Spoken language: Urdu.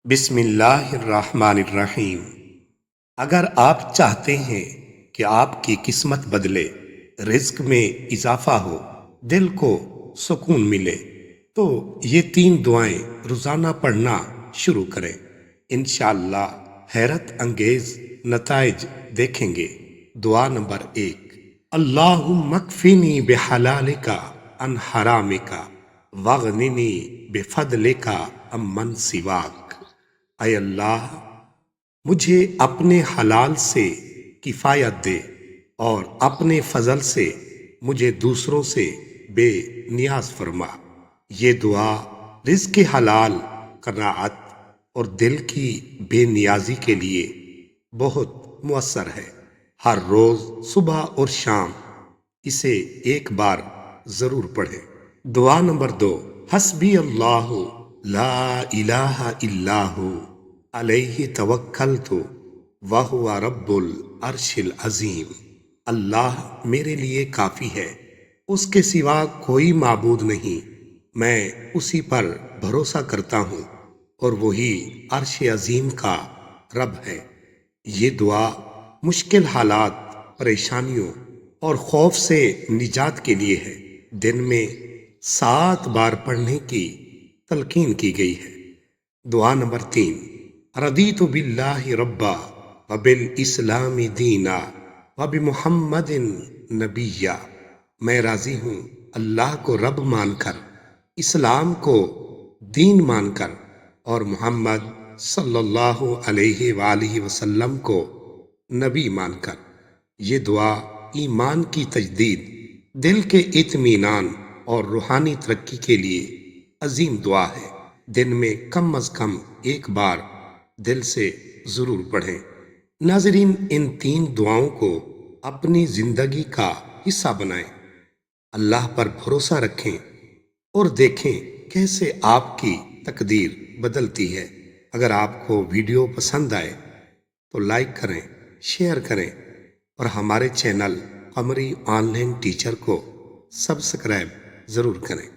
بسم اللہ الرحمن الرحیم۔ اگر آپ چاہتے ہیں کہ آپ کی قسمت بدلے، رزق میں اضافہ ہو، دل کو سکون ملے، تو یہ 3 دعائیں روزانہ پڑھنا شروع کریں۔ انشاءاللہ حیرت انگیز نتائج دیکھیں گے۔ دعا نمبر 1، اللہم اکفنی بحلالک عن حرامک واغننی بفضلک عمن سواک۔ اے اللہ، مجھے اپنے حلال سے کفایت دے اور اپنے فضل سے مجھے دوسروں سے بے نیاز فرما۔ یہ دعا رزق حلال، قناعت اور دل کی بے نیازی کے لیے بہت مؤثر ہے۔ ہر روز صبح اور شام اسے ایک بار ضرور پڑھیں۔ دعا نمبر 2، حسبی اللہ لا الہ الا ہو علیہ توکلت وہو رب العرش العظیم۔ اللہ میرے لیے کافی ہے، اس کے سوا کوئی معبود نہیں، میں اسی پر بھروسہ کرتا ہوں اور وہی عرش عظیم کا رب ہے۔ یہ دعا مشکل حالات، پریشانیوں اور خوف سے نجات کے لیے ہے۔ دن میں 7 بار پڑھنے کی تلقین کی گئی ہے۔ دعا نمبر 3، رضیت باللہ ربا وبالاسلام دینا وبمحمد نبیا۔ میں راضی ہوں اللہ کو رب مان کر، اسلام کو دین مان کر اور محمد صلی اللہ علیہ وآلہ وسلم کو نبی مان کر۔ یہ دعا ایمان کی تجدید، دل کے اطمینان اور روحانی ترقی کے لیے عظیم دعا ہے۔ دن میں کم از کم 1 بار دل سے ضرور پڑھیں۔ ناظرین، ان 3 دعاؤں کو اپنی زندگی کا حصہ بنائیں، اللہ پر بھروسہ رکھیں اور دیکھیں کیسے آپ کی تقدیر بدلتی ہے۔ اگر آپ کو ویڈیو پسند آئے تو لائک کریں، شیئر کریں اور ہمارے چینل قمری آن لائن ٹیچر کو سبسکرائب ضرور کریں۔